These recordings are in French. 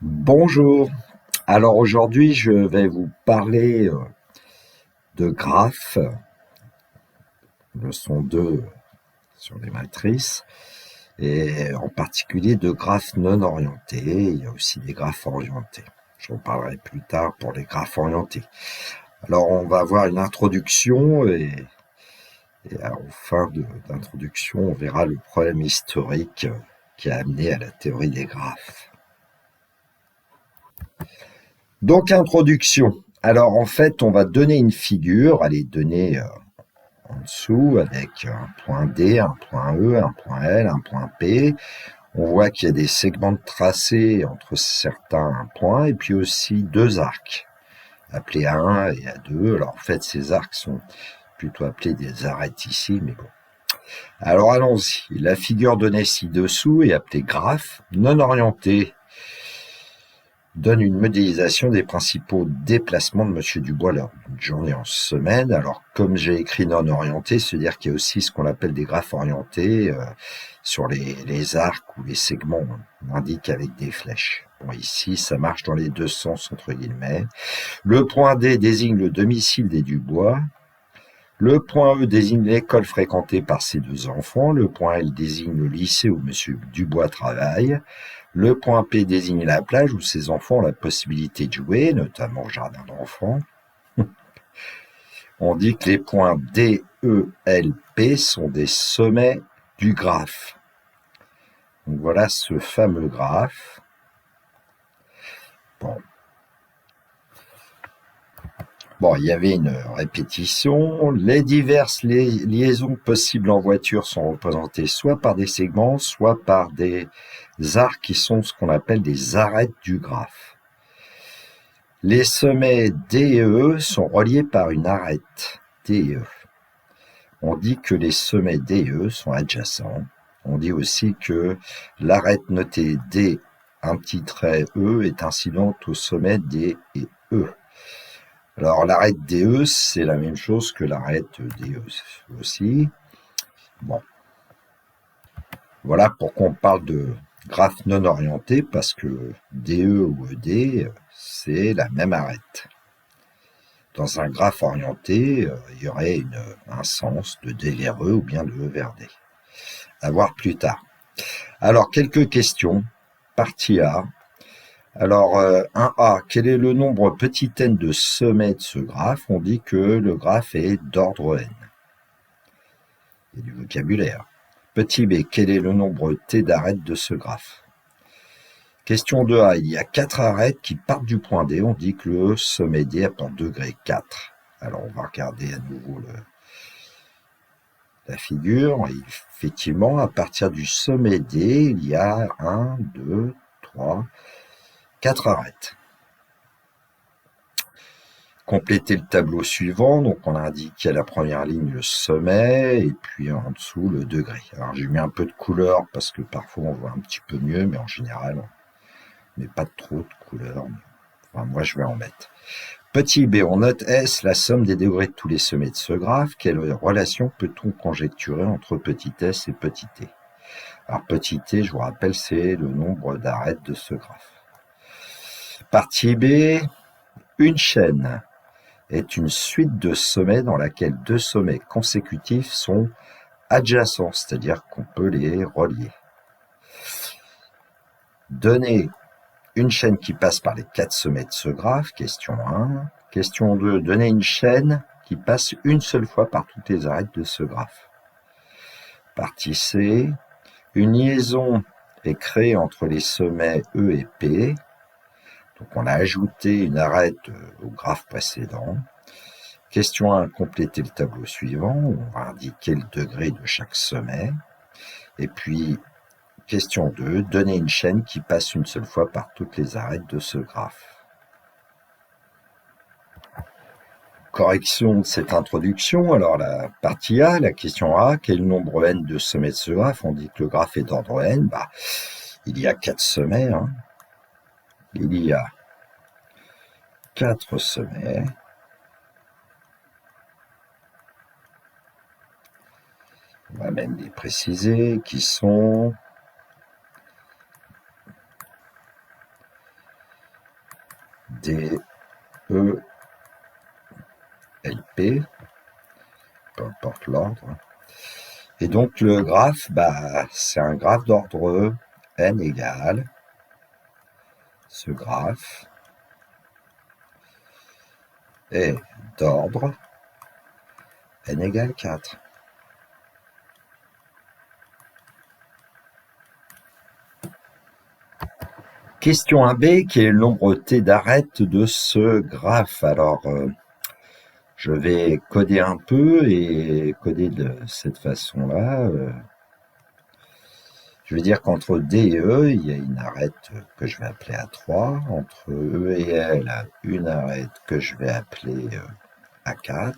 Bonjour. Alors aujourd'hui, je vais vous parler de graphes, leçon 2 sur les matrices, et en particulier de graphes non orientés. Il y a aussi des graphes orientés. J'en parlerai plus tard pour les graphes orientés. Alors on va avoir une introduction et en fin d'introduction, on verra le problème historique qui a amené à la théorie des graphes. Donc introduction. Alors en fait, on va donner une figure, allez donner en dessous avec un point D, un point E, un point L, un point P. On voit qu'il y a des segments de tracé entre certains points et puis aussi deux arcs appelés A1 et A2. Alors en fait, ces arcs sont plutôt appelés des arêtes ici, mais bon. Alors allons-y. La figure donnée ci-dessous est appelée graphe non orienté. Donne une modélisation des principaux déplacements de Monsieur Dubois lors d'une journée en semaine. Alors, comme j'ai écrit non orienté, c'est-à-dire qu'il y a aussi ce qu'on appelle des graphes orientés sur les arcs ou les segments, on indique avec des flèches. Bon, ici, ça marche dans les deux sens, entre guillemets. Le point D désigne le domicile des Dubois. Le point E désigne l'école fréquentée par ces deux enfants. Le point L désigne le lycée où Monsieur Dubois travaille. Le point P désigne la plage où ces enfants ont la possibilité de jouer, notamment au jardin d'enfants. On dit que les points D, E, L, P sont des sommets du graphe. Donc voilà ce fameux graphe. Bon. Bon, il y avait une répétition. Les diverses liaisons possibles en voiture sont représentées soit par des segments, soit par des arcs qui sont ce qu'on appelle des arêtes du graphe. Les sommets D et E sont reliés par une arête D et E. On dit que les sommets D et E sont adjacents. On dit aussi que l'arête notée D, un petit trait E, est incidente au sommet D et E. Alors l'arête DE, c'est la même chose que l'arête DE aussi. Bon, voilà pourquoi on parle de graphe non orienté, parce que DE ou ED, c'est la même arête. Dans un graphe orienté, il y aurait un sens de D vers E ou bien de E vers D. À voir plus tard. Alors, quelques questions. Partie A. Alors, 1A, quel est le nombre petit n de sommets de ce graphe? On dit que le graphe est d'ordre n. Il y a du vocabulaire. Petit b, quel est le nombre t d'arêtes de ce graphe? Question 2a, il y a 4 arêtes qui partent du point D. On dit que le sommet D apporte degré 4. Alors, on va regarder à nouveau la figure. Effectivement, à partir du sommet D, il y a 1, 2, 3, 4 arêtes. Compléter le tableau suivant, donc on a indiqué à la première ligne le sommet et puis en dessous le degré. Alors j'ai mis un peu de couleur parce que parfois on voit un petit peu mieux, mais en général on met pas trop de couleur. Enfin, moi je vais en mettre. Petit b, on note S, la somme des degrés de tous les sommets de ce graphe. Quelle relation peut-on conjecturer entre petit s et petit t? Alors petit t, je vous rappelle, c'est le nombre d'arêtes de ce graphe. Partie b, une chaîne est une suite de sommets dans laquelle deux sommets consécutifs sont adjacents, c'est-à-dire qu'on peut les relier. Donner une chaîne qui passe par les 4 sommets de ce graphe, question 1. Question 2, donner une chaîne qui passe une seule fois par toutes les arêtes de ce graphe. Partie C, une liaison est créée entre les sommets E et P. Donc on a ajouté une arête au graphe précédent. Question 1, compléter le tableau suivant. On va indiquer le degré de chaque sommet. Et puis, question 2, donner une chaîne qui passe une seule fois par toutes les arêtes de ce graphe. Correction de cette introduction. Alors, la partie A, la question A, quel nombre n de sommets de ce graphe? On dit que le graphe est d'ordre n. Il y a 4 sommets. Il y a 4 sommets. On va même les préciser, qui sont D, E, L, P, peu importe l'ordre. Et donc le graphe, c'est un graphe d'ordre n égale ce graphe est d'ordre n égale 4. Question 1b, qui est le nombre t d'arêtes de ce graphe. Alors, je vais coder un peu et coder de cette façon-là. Je vais dire qu'entre D et E, il y a une arête que je vais appeler A3. Entre E et L, une arête que je vais appeler A4.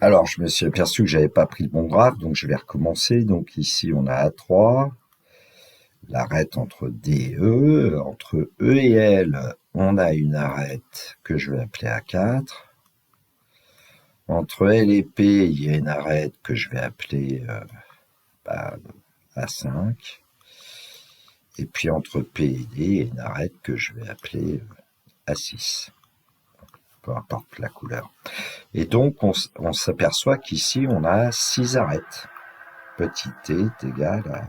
Alors, je me suis aperçu que j'avais pas pris le bon graphe, donc je vais recommencer. Donc ici, on a A3, l'arête entre D et E. Entre E et L, on a une arête que je vais appeler A4. Entre L et P, il y a une arête que je vais appeler A5. Et puis entre P et D, il y a une arête que je vais appeler A6. Peu importe la couleur. Et donc, on s'aperçoit qu'ici, on a 6 arêtes. Petit t est égal à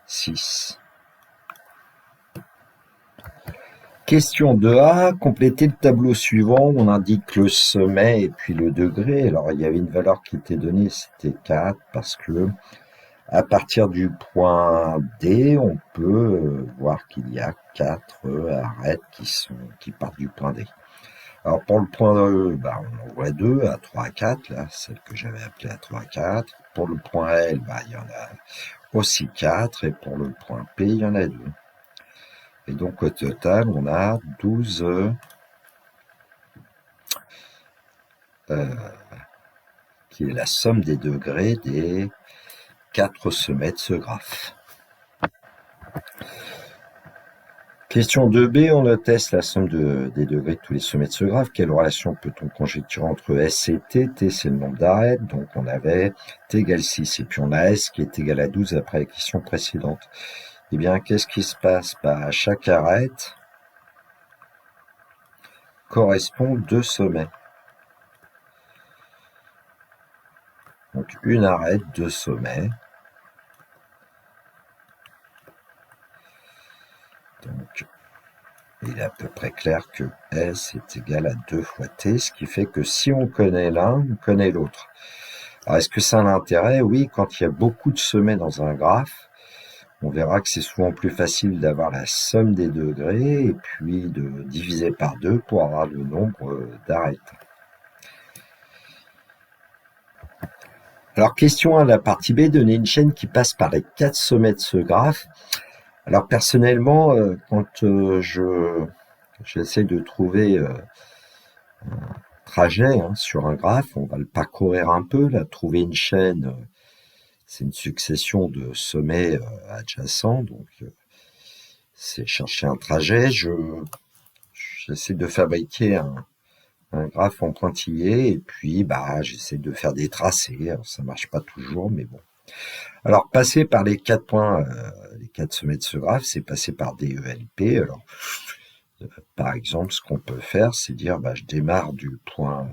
6. Question 2a, complétez le tableau suivant, on indique le sommet et puis le degré. Alors, il y avait une valeur qui était donnée, c'était 4, parce que à partir du point D, on peut voir qu'il y a 4 arêtes qui partent du point D. Alors, pour le point E, on en voit 2, à 3, à 4, là, celle que j'avais appelée à 3, à 4. Pour le point L, il y en a aussi 4, et pour le point P, il y en a 2. Et donc, au total, on a 12 qui est la somme des degrés des 4 sommets de ce graphe. Question 2b, on atteste la somme des degrés de tous les sommets de ce graphe. Quelle relation peut-on conjecturer entre S et T? T, c'est le nombre d'arêtes, donc on avait T égale 6, et puis on a S qui est égal à 12 après la question précédente. Eh bien, qu'est-ce qui se passe? Chaque arête correspond 2 sommets. Donc, une arête, 2 sommets. Donc, il est à peu près clair que S est égal à 2 fois T, ce qui fait que si on connaît l'un, on connaît l'autre. Alors, est-ce que ça a un intérêt? Oui, quand il y a beaucoup de sommets dans un graphe, on verra que c'est souvent plus facile d'avoir la somme des degrés et puis de diviser par 2 pour avoir le nombre d'arêtes. Alors, question 1, la partie B, donner une chaîne qui passe par les 4 sommets de ce graphe. Alors, personnellement, quand j'essaie de trouver un trajet sur un graphe, on va le parcourir un peu, là, trouver une chaîne, c'est une succession de sommets adjacents, donc c'est chercher un trajet. J'essaie de fabriquer un graphe en pointillé et puis j'essaie de faire des tracés. Alors, ça marche pas toujours, mais bon. Alors, passer par les 4 points, les 4 sommets de ce graphe, c'est passer par D, E, L, P. Alors, par exemple, ce qu'on peut faire, c'est dire, je démarre du point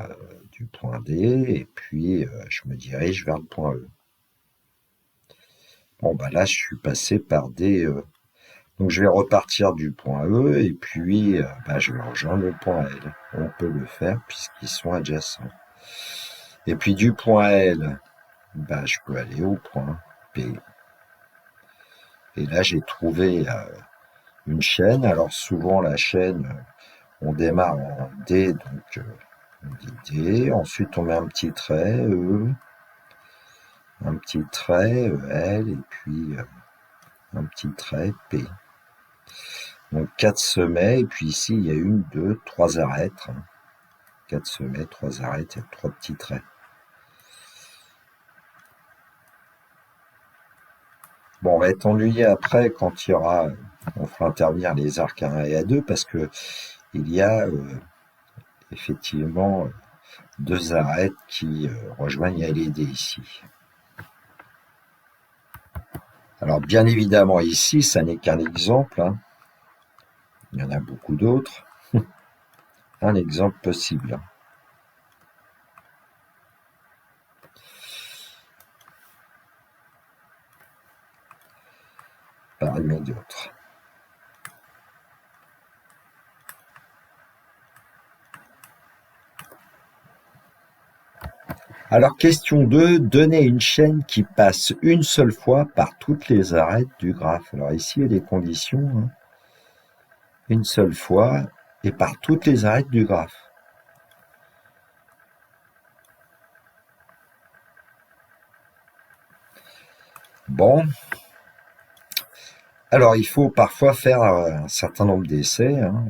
D et puis je me dirige vers le point E. Bon, là, je suis passé par D, E. Donc, je vais repartir du point E et puis je vais rejoindre le point L. On peut le faire puisqu'ils sont adjacents. Et puis, du point L, je peux aller au point P. Et là, j'ai trouvé une chaîne. Alors, souvent, la chaîne, on démarre en D, donc on dit D. Ensuite, on met un petit trait, E. Un petit trait, L. Et puis, un petit trait, P. Donc 4 sommets, et puis ici il y a 1, 2, 3 arêtes. 4 sommets, 3 arêtes, il y a 3 petits traits. Bon, on va être ennuyé après quand on fera intervenir les arcs A1 et A2 parce que il y a effectivement 2 arêtes qui rejoignent L et D ici. Alors bien évidemment ici, ça n'est qu'un exemple, hein. Il y en a beaucoup d'autres. Un exemple possible parmi d'autres. Alors question 2, donner une chaîne qui passe une seule fois par toutes les arêtes du graphe. Alors ici, il y a des conditions, hein. Une seule fois et par toutes les arêtes du graphe. Bon, alors il faut parfois faire un certain nombre d'essais, hein.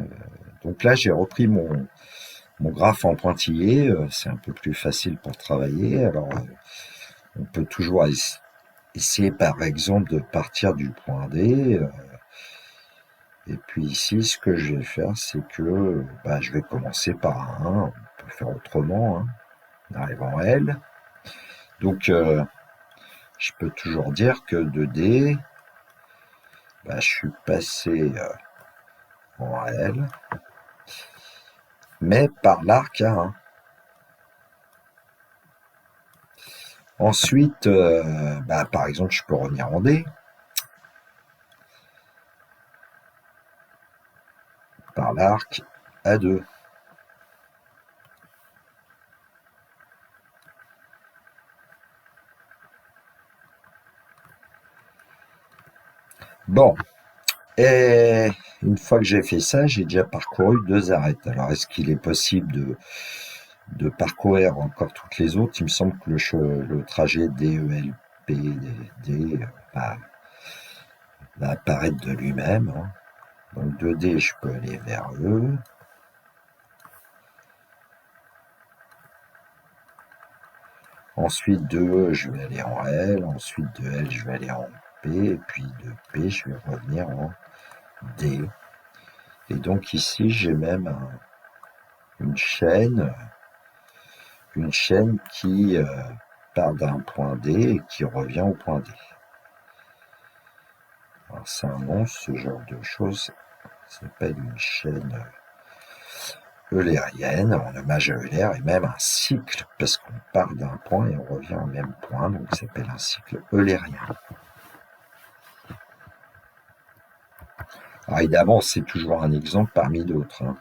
Donc là, j'ai repris mon graphe en pointillé, c'est un peu plus facile pour travailler. Alors, on peut toujours essayer par exemple de partir du point D. Et puis ici, ce que je vais faire, c'est que je vais commencer par un 1. On peut faire autrement, hein. On arrive en L. Donc, je peux toujours dire que de D, je suis passé en L, mais par l'arc A1. Ensuite, par exemple, je peux revenir en D, par l'arc A2. Bon, et une fois que j'ai fait ça, j'ai déjà parcouru 2 arêtes. Alors, est-ce qu'il est possible de parcourir encore toutes les autres? Il me semble que le trajet DELP D va apparaître de lui-même, hein. Donc 2D, je peux aller vers E. Ensuite de E, je vais aller en L. Ensuite de L, je vais aller en P. Et puis de P, je vais revenir en D. Et donc ici, j'ai même une chaîne qui part d'un point D et qui revient au point D. Alors c'est un nom, ce genre de choses. Ça s'appelle une chaîne eulérienne, en hommage à Euler, et même un cycle, parce qu'on part d'un point et on revient au même point, donc ça s'appelle un cycle eulérien. Alors évidemment, c'est toujours un exemple parmi d'autres, hein.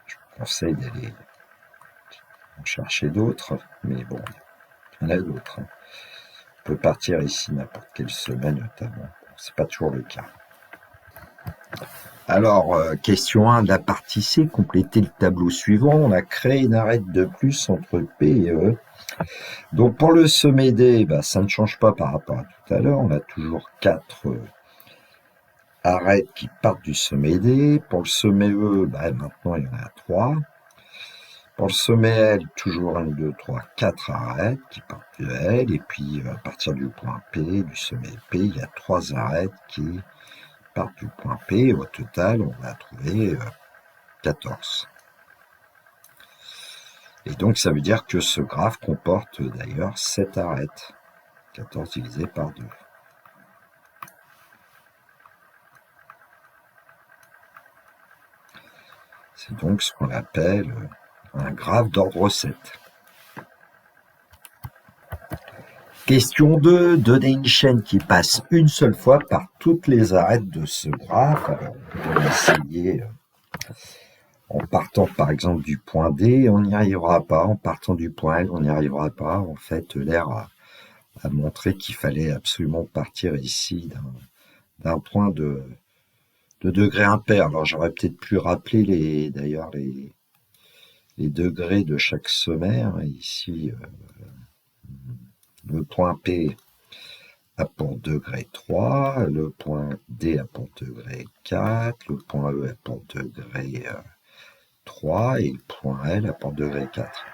Je vous conseille d'aller en chercher d'autres, mais bon, il y en a d'autres, hein. On peut partir ici n'importe quelle semaine notamment. Bon, c'est pas toujours le cas. Alors, question 1 de la partie C, complétez le tableau suivant. On a créé une arête de plus entre P et E. Donc pour le sommet D, ça ne change pas par rapport à tout à l'heure. On a toujours 4 arêtes qui partent du sommet D. Pour le sommet E, maintenant il y en a 3. Pour le sommet L, toujours 1, 2, 3, 4 arêtes qui partent de L. Et puis à partir du point P, du sommet P, il y a 3 arêtes qui partent du point P. Au total, on va trouver 14. Et donc ça veut dire que ce graphe comporte d'ailleurs 7 arêtes. 14 divisé par 2. C'est donc ce qu'on appelle un graphe d'ordre 7. Question 2, donner une chaîne qui passe une seule fois par toutes les arêtes de ce graphe. Alors, on va essayer en partant par exemple du point D, on n'y arrivera pas. En partant du point L, on n'y arrivera pas. En fait, l'air a montré qu'il fallait absolument partir ici d'un point de degrés impairs. Alors, j'aurais peut-être pu rappeler d'ailleurs les degrés de chaque sommet, hein. Ici, le point P a pour degré 3, le point D a pour degré 4, le point E a pour degré 3 et le point L a pour degré 4.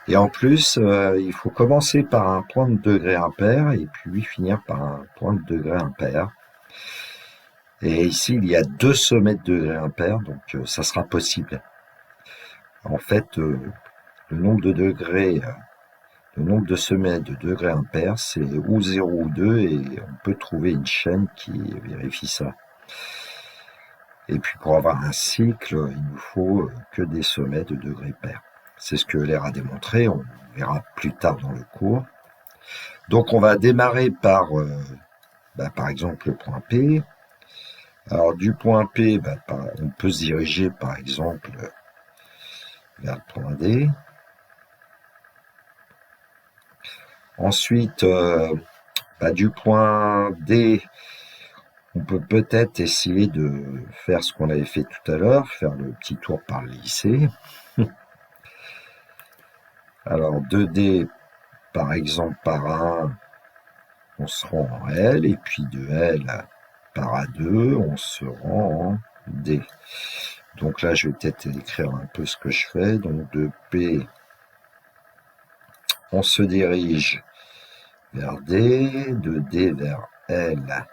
Et en plus, il faut commencer par un point de degré impair et puis finir par un point de degré impair. Et ici, il y a 2 sommets de degré impair, donc ça sera possible. En fait, le nombre de degrés, le nombre de semelles de degrés impairs, c'est ou 0 ou 2, et on peut trouver une chaîne qui vérifie ça. Et puis pour avoir un cycle, il nous faut que des sommets de degrés pairs. C'est ce que Euler a démontré, on verra plus tard dans le cours. Donc on va démarrer par exemple le point P. Alors du point P, on peut se diriger par exemple vers le point D. Ensuite, du point D, on peut peut-être essayer de faire ce qu'on avait fait tout à l'heure, faire le petit tour par le lycée. Alors 2D, par exemple, par A1, on se rend en L, et puis de L par A2, on se rend en D. Donc là, je vais peut-être écrire un peu ce que je fais. Donc de P, on se dirige vers D, de D vers L,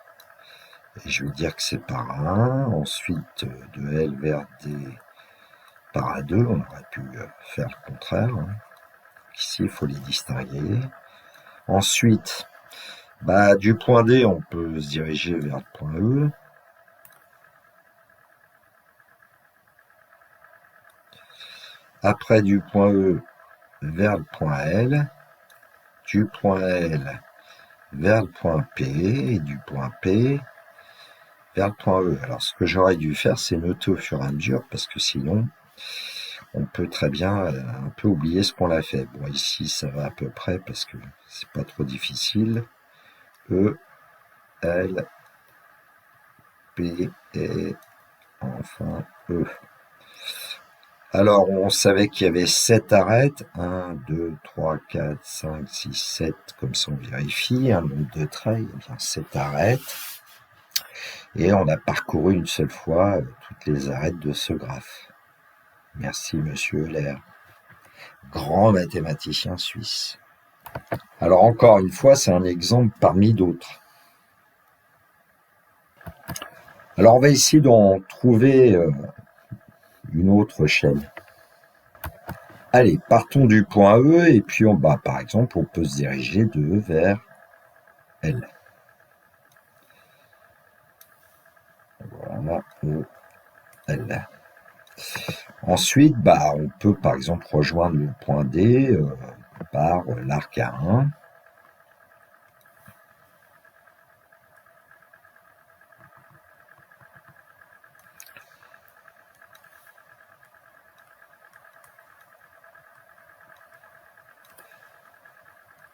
et je vais dire que c'est par A1. Ensuite, de L vers D par A2, on aurait pu faire le contraire. Ici, il faut les distinguer. Ensuite, du point D, on peut se diriger vers le point E. Après, du point E vers le point L. Du point L vers le point P. Et du point P vers le point E. Alors, ce que j'aurais dû faire, c'est noter au fur et à mesure, parce que sinon, on peut très bien un peu oublier ce qu'on a fait. Bon, ici, ça va à peu près, parce que c'est pas trop difficile. E, L, P, et enfin E. Alors, on savait qu'il y avait 7 arêtes. 1, 2, 3, 4, 5, 6, 7. Comme ça, on vérifie. Un nombre de traits, il y a bien 7 arêtes. Et on a parcouru une seule fois toutes les arêtes de ce graphe. Merci, monsieur Euler, grand mathématicien suisse. Alors, encore une fois, c'est un exemple parmi d'autres. Alors, on va essayer d'en trouver une autre chaîne. Allez, partons du point E, et puis par exemple, on peut se diriger de E vers L. Voilà, E, L. Ensuite, on peut par exemple rejoindre le point D par l'arc A1.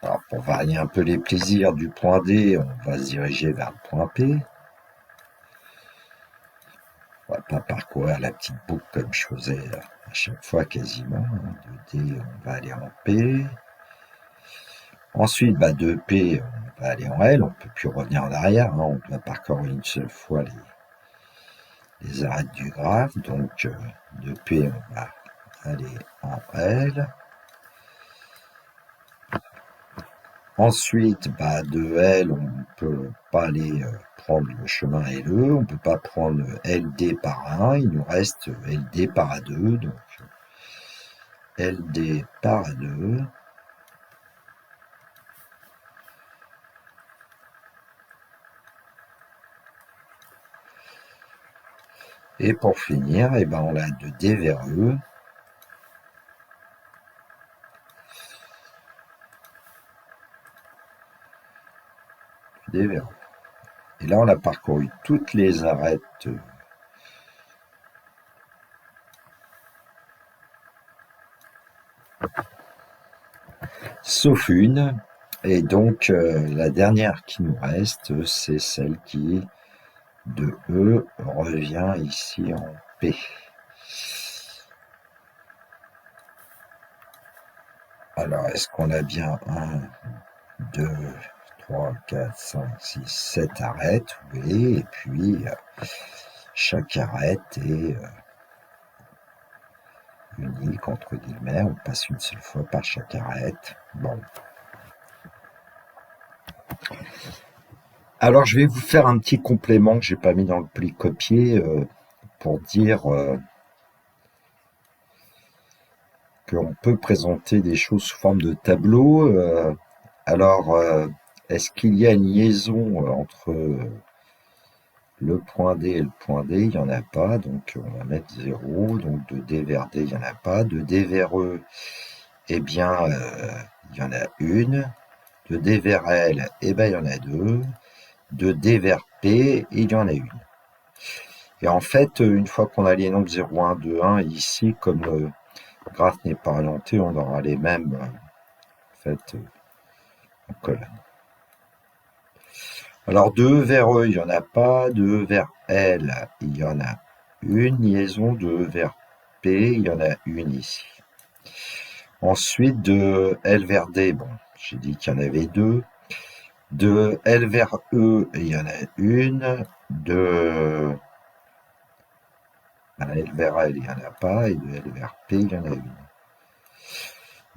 Alors, pour varier un peu les plaisirs du point D, on va se diriger vers le point P. On va pas parcourir la petite boucle comme je faisais à chaque fois quasiment. De D, on va aller en P. Ensuite, de P, on va aller en L. On ne peut plus revenir en arrière. On doit parcourir une seule fois les arêtes du graphe. Donc, de P, on va aller en L. Ensuite, de L, on ne peut pas aller prendre le chemin LE, on ne peut pas prendre LD par 1, il nous reste LD par A2, donc LD par A2. Et pour finir, on a de D vers E. D vers E. Et là, on a parcouru toutes les arêtes sauf une. Et donc, la dernière qui nous reste, c'est celle qui, de E, revient ici en P. Alors, est-ce qu'on a bien 1, 2, 3, 4, 5, 6, 7 arêtes? Oui, et puis chaque arête est unique, entre guillemets, on passe une seule fois par chaque arête. Bon. Alors, je vais vous faire un petit complément que j'ai pas mis dans le pli copié pour dire qu'on peut présenter des choses sous forme de tableau. Alors, est-ce qu'il y a une liaison entre le point D et le point D? Il n'y en a pas, donc on va mettre 0. Donc de D vers D, il n'y en a pas. De D vers E, eh bien, il y en a une. De D vers L, eh bien, il y en a deux. De D vers P, il y en a une. Et en fait, une fois qu'on a les nombres 0, 1, 2, 1, ici, comme le graphe n'est pas orienté, on aura les mêmes en fait, en colonne. Alors de E vers E, il n'y en a pas. De E vers L, il y en a une liaison. De E vers P, il y en a une ici. Ensuite, de L vers D, bon, j'ai dit qu'il y en avait deux. De L vers E, il y en a une. De L vers L, il n'y en a pas. Et de L vers P, il y en a une.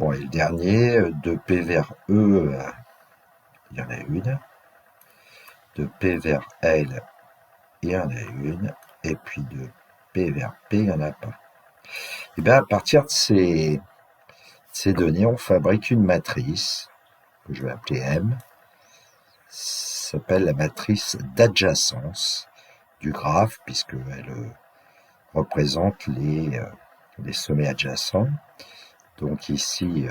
Bon, et le dernier, de P vers E, il y en a une. De P vers L, il y en a une. Et puis de P vers P, il n'y en a pas. Et bien, à partir de ces données, on fabrique une matrice que je vais appeler M. Ça s'appelle la matrice d'adjacence du graphe, puisqu'elle représente les sommets adjacents. Donc ici,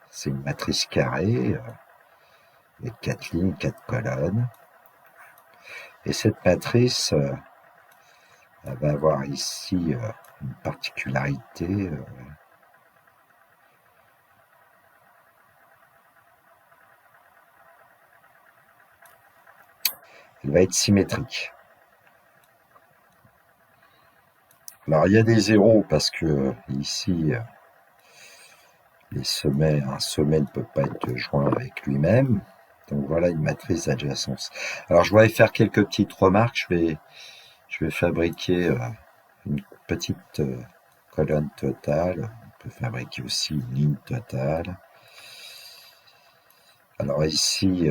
c'est une matrice carrée, avec 4 lignes, 4 colonnes. Et cette matrice, elle va avoir ici une particularité. Elle va être symétrique. Alors il y a des zéros parce que ici, un sommet ne peut pas être joint avec lui-même. Donc voilà une matrice d'adjacence. Alors je voudrais faire quelques petites remarques. Je vais fabriquer une petite colonne totale. On peut fabriquer aussi une ligne totale. Alors ici,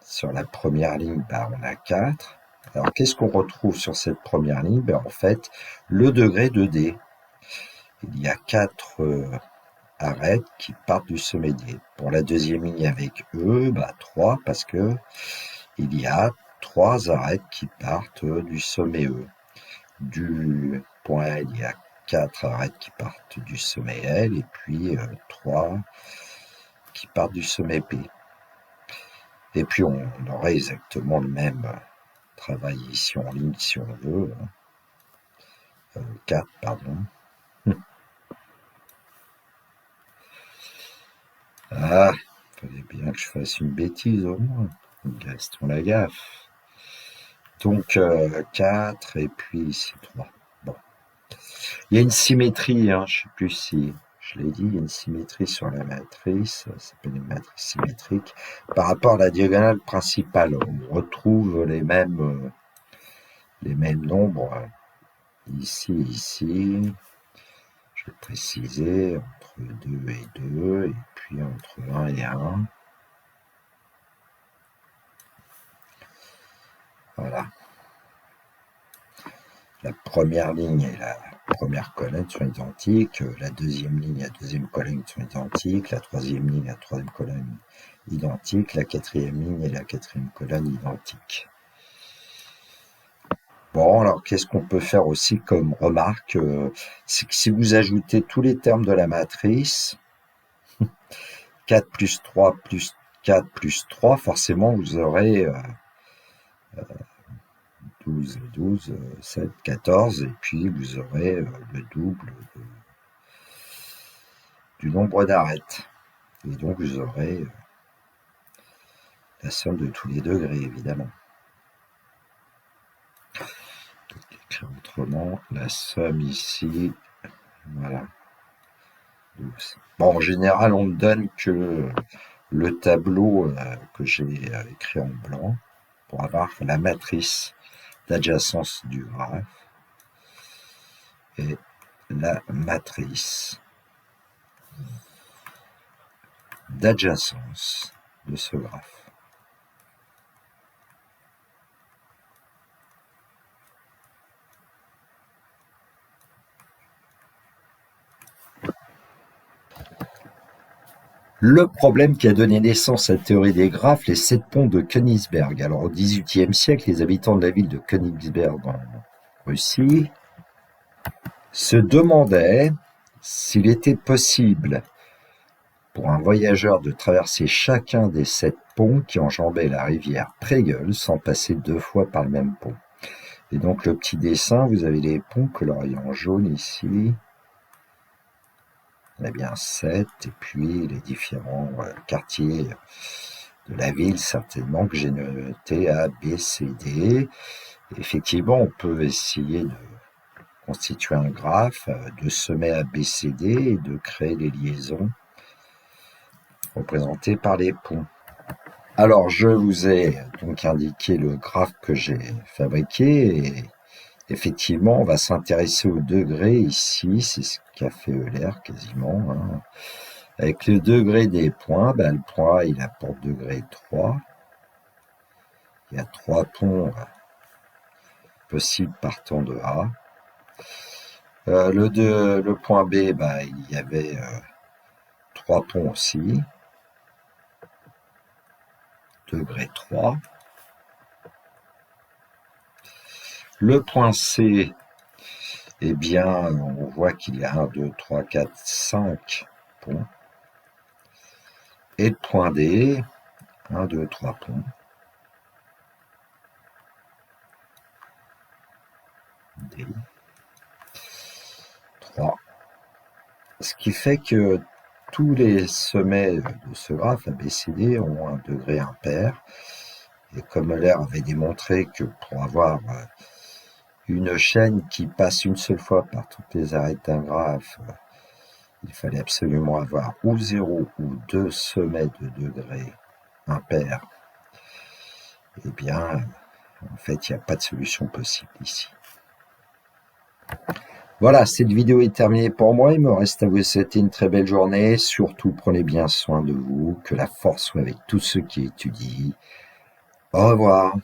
sur la première ligne, on a 4. Alors qu'est-ce qu'on retrouve sur cette première ligne? En fait, le degré de D. Il y a 4 arêtes qui partent du sommet D. Pour la deuxième ligne avec E, 3 parce que il y a 3 arêtes qui partent du sommet E. Du point L, il y a 4 arêtes qui partent du sommet L et puis 3 qui partent du sommet P. Et puis on aurait exactement le même travail ici en ligne si on veut. 4, pardon. Ah, il fallait bien que je fasse une bêtise au moins. Gaston la gaffe. Donc 4 et puis ici 3. Bon. Il y a une symétrie, je ne sais plus si je l'ai dit, il y a une symétrie sur la matrice, ça s'appelle une matrice symétrique. Par rapport à la diagonale principale, on retrouve les mêmes nombres ici et ici. Je vais préciser entre 2 et 2, et puis entre 1 et 1. Voilà. La première ligne et la première colonne sont identiques, la deuxième ligne et la deuxième colonne sont identiques, la troisième ligne et la troisième colonne identiques, la quatrième ligne et la quatrième colonne identiques. Bon, alors qu'est-ce qu'on peut faire aussi comme remarque? C'est que si vous ajoutez tous les termes de la matrice, 4 plus 3 plus 4 plus 3, forcément vous aurez 12, 12, 7, 14, et puis vous aurez le double du nombre d'arêtes. Et donc vous aurez la somme de tous les degrés, évidemment. Écrire autrement, la somme ici, voilà, 12. Bon, en général, on ne donne que le tableau que j'ai écrit en blanc pour avoir la matrice d'adjacence du graphe et la matrice d'adjacence de ce graphe. Le problème qui a donné naissance à la théorie des graphes, les 7 ponts de Königsberg. Alors, au XVIIIe siècle, les habitants de la ville de Königsberg en Russie se demandaient s'il était possible pour un voyageur de traverser chacun des 7 ponts qui enjambaient la rivière Trégueul sans passer 2 fois par le même pont. Et donc, le petit dessin, vous avez les ponts coloriés en jaune ici. Il y en a bien 7, et puis les différents quartiers de la ville, certainement, que j'ai noté A, B, C, D. Et effectivement, on peut essayer de constituer un graphe de sommets A, B, C, D et de créer les liaisons représentées par les ponts. Alors, je vous ai donc indiqué le graphe que j'ai fabriqué et effectivement, on va s'intéresser au degré ici, c'est ce qu'a fait Euler quasiment. Hein. Avec le degré des points, le point A, il apporte degré 3. Il y a 3 ponts possibles partant de A. Le point B, il y avait 3 ponts aussi. Degré 3. Le point C, eh bien, on voit qu'il y a 1, 2, 3, 4, 5 ponts. Et le point D, 1, 2, 3 ponts. D. 3. Ce qui fait que tous les sommets de ce graphe ABCD ont un degré impair. Et comme Euler avait démontré que pour avoir une chaîne qui passe une seule fois par toutes les arêtes d'un graphe, il fallait absolument avoir ou 0 ou 2 sommets de degré impair. Eh bien, en fait, il n'y a pas de solution possible ici. Voilà, cette vidéo est terminée pour moi. Il me reste à vous souhaiter une très belle journée. Surtout, prenez bien soin de vous. Que la force soit avec tous ceux qui étudient. Au revoir.